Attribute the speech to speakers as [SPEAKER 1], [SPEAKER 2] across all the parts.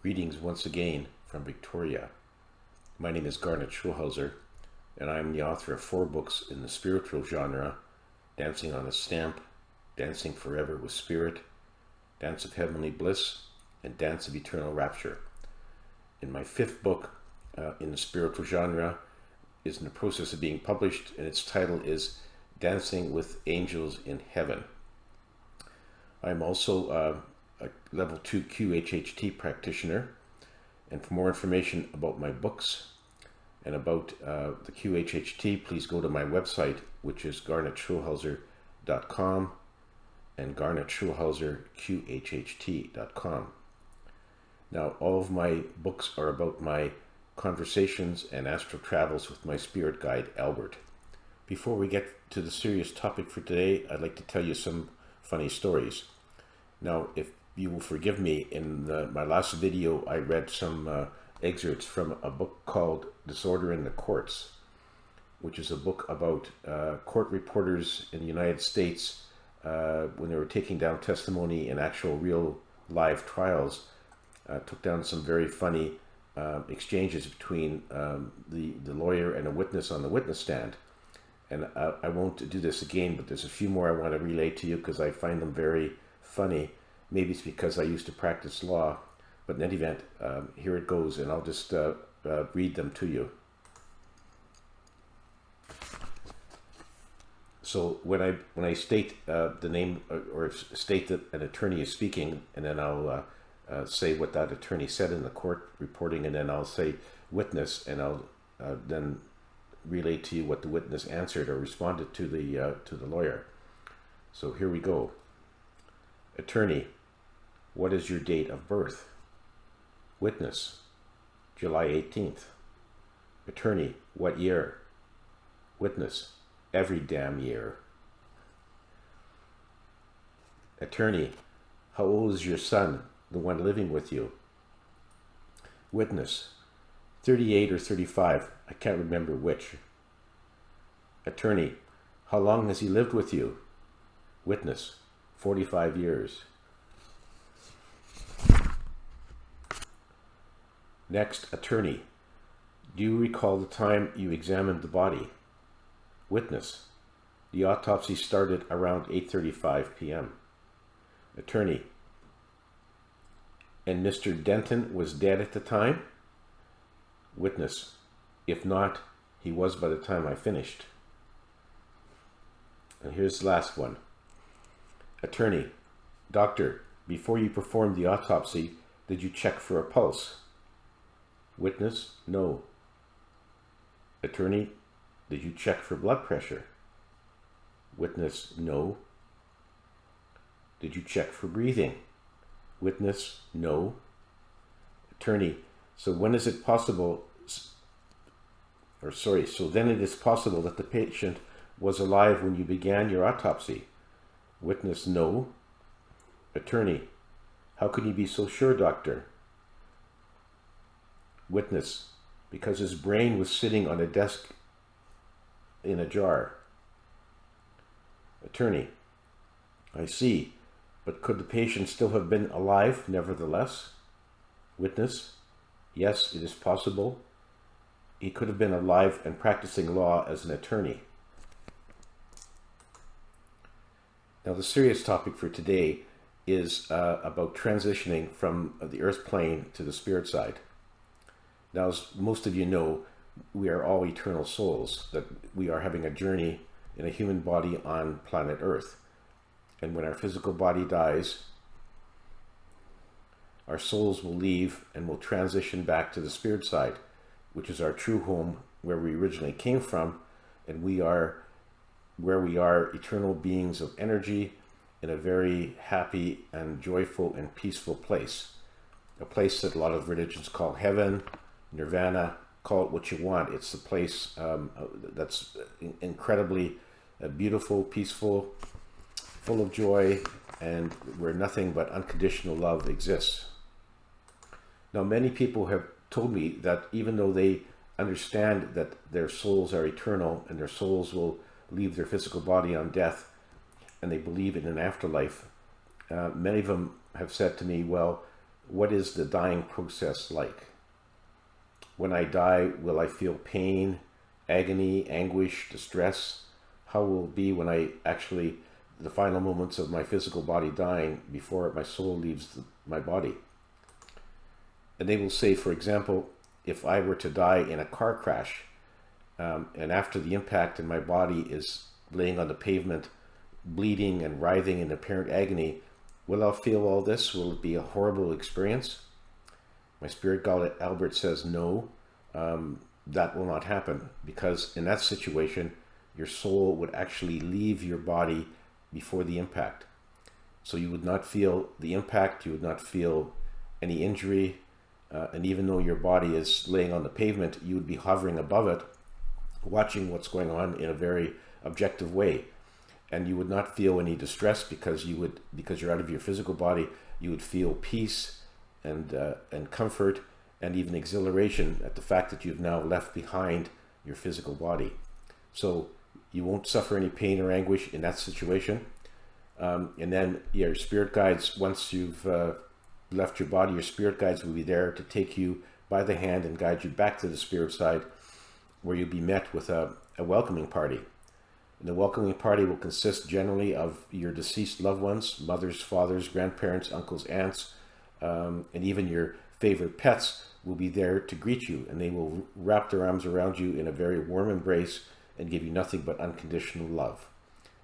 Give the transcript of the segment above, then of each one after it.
[SPEAKER 1] Greetings once again from Victoria. My name is Garnet Schulhauser, and I am the author of 4 books in the spiritual genre: Dancing on a Stamp, Dancing Forever with Spirit, Dance of Heavenly Bliss, and Dance of Eternal Rapture. In my 5th book in the spiritual genre is in the process of being published, and its title is Dancing with Angels in Heaven. I'm also a level 2 QHHT practitioner, and for more information about my books and about the QHHT, please go to my website, which is garnetschulhauser.com and garnetschulhauserqhht.com. Now, all of my books are about my conversations and astral travels with my spirit guide, Albert. Before we get to the serious topic for today, I'd like to tell you some funny stories. Now, if you will forgive me, in my last video, I read some excerpts from a book called Disorder in the Courts, which is a book about court reporters in the United States when they were taking down testimony in actual real live trials. Took down some very funny exchanges between the lawyer and a witness on the witness stand. And I won't do this again, but there's a few more I want to relay to you because I find them very funny. Maybe it's because I used to practice law, but in any event, here it goes, and I'll just read them to you. So when I state the name or state that an attorney is speaking, and then I'll say what that attorney said in the court reporting, and then I'll say witness, and I'll then relay to you what the witness answered or responded to the lawyer. So here we go. Attorney: what is your date of birth? Witness: July 18th. Attorney: what year? Witness: every damn year. Attorney: how old is your son, the one living with you? Witness: 38 or 35, I can't remember which. Attorney: how long has he lived with you? Witness: 45 years. Next, attorney: do you recall the time you examined the body? Witness: the autopsy started around 8:35 p.m. Attorney: and Mr. Denton was dead at the time? Witness: if not, he was by the time I finished. And here's the last one. Attorney: doctor, before you performed the autopsy, did you check for a pulse? Witness: no. Attorney: did you check for blood pressure? Witness: no. Did you check for breathing? Witness: no. Attorney: so then it is possible that the patient was alive when you began your autopsy? Witness: no. Attorney: how can you be so sure, doctor? Witness: because his brain was sitting on a desk in a jar. Attorney: I see, but could the patient still have been alive nevertheless? Witness: yes, it is possible. He could have been alive and practicing law as an attorney. Now, the serious topic for today is about transitioning from the earth plane to the spirit side. Now, as most of you know, we are all eternal souls, that we are having a journey in a human body on planet Earth. And when our physical body dies, our souls will leave and will transition back to the spirit side, which is our true home, where we originally came from, and we are where we are eternal beings of energy in a very happy and joyful and peaceful place. A place that a lot of religions call heaven, nirvana, call it what you want. It's a place that's incredibly beautiful, peaceful, full of joy, and where nothing but unconditional love exists. Now, many people have told me that even though they understand that their souls are eternal and their souls will leave their physical body on death, and they believe in an afterlife, many of them have said to me, well, what is the dying process like? When I die, will I feel pain, agony, anguish, distress? How will it be when I actually, the final moments of my physical body dying before my soul leaves my body? And they will say, for example, if I were to die in a car crash, and after the impact and my body is laying on the pavement, bleeding and writhing in apparent agony, will I feel all this? Will it be a horrible experience? My spirit guide Albert says no, that will not happen, because in that situation, your soul would actually leave your body before the impact. So you would not feel the impact, you would not feel any injury, and even though your body is laying on the pavement, you would be hovering above it, watching what's going on in a very objective way. And you would not feel any distress because you're out of your physical body. You would feel peace and comfort and even exhilaration at the fact that you've now left behind your physical body. So you won't suffer any pain or anguish in that situation. And then your spirit guides, once you've left your body, your spirit guides will be there to take you by the hand and guide you back to the spirit side, where you'll be met with a welcoming party. And the welcoming party will consist generally of your deceased loved ones, mothers, fathers, grandparents, uncles, aunts, and even your favorite pets will be there to greet you, and they will wrap their arms around you in a very warm embrace and give you nothing but unconditional love.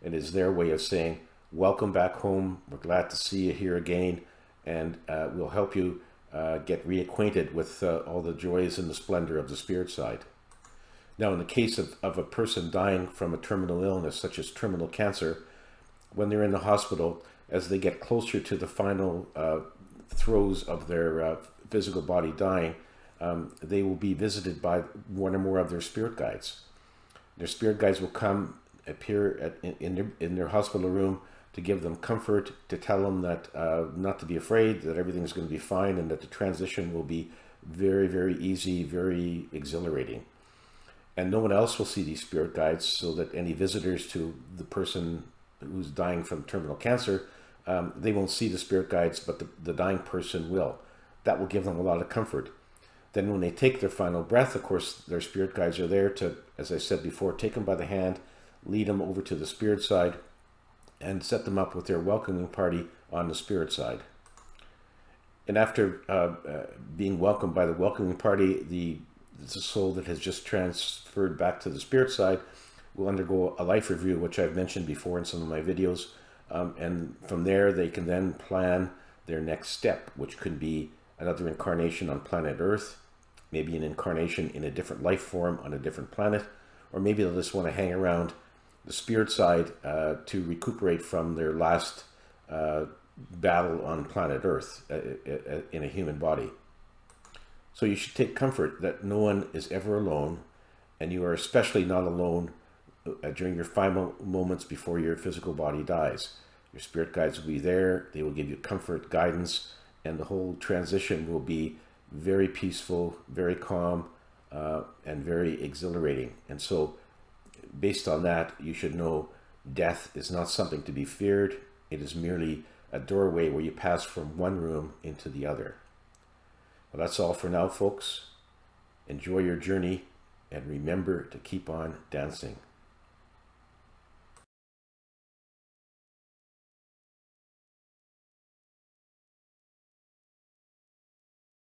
[SPEAKER 1] It is their way of saying, welcome back home, we're glad to see you here again, and we'll help you get reacquainted with all the joys and the splendor of the spirit side. Now, in the case of a person dying from a terminal illness, such as terminal cancer, when they're in the hospital, as they get closer to the final throes of their physical body dying, they will be visited by one or more of their spirit guides. Their spirit guides will appear in their hospital room to give them comfort, to tell them that not to be afraid, that everything's going to be fine, and that the transition will be very, very easy, very exhilarating. And no one else will see these spirit guides, so that any visitors to the person who's dying from terminal cancer, they won't see the spirit guides, but the dying person will. That will give them a lot of comfort. Then when they take their final breath, of course, their spirit guides are there to, as I said before, take them by the hand, lead them over to the spirit side, and set them up with their welcoming party on the spirit side. And after being welcomed by the welcoming party, the soul that has just transferred back to the spirit side will undergo a life review, which I've mentioned before in some of my videos. And from there, they can then plan their next step, which could be another incarnation on planet Earth, maybe an incarnation in a different life form on a different planet, or maybe they'll just want to hang around the spirit side to recuperate from their last battle on planet Earth in a human body. So you should take comfort that no one is ever alone, and you are especially not alone during your final moments before your physical body dies. Your spirit guides will be there, they will give you comfort, guidance, and the whole transition will be very peaceful, very calm, and very exhilarating. And so, based on that, you should know death is not something to be feared. It is merely a doorway where you pass from one room into the other. Well, that's all for now, folks. Enjoy your journey, and remember to keep on dancing.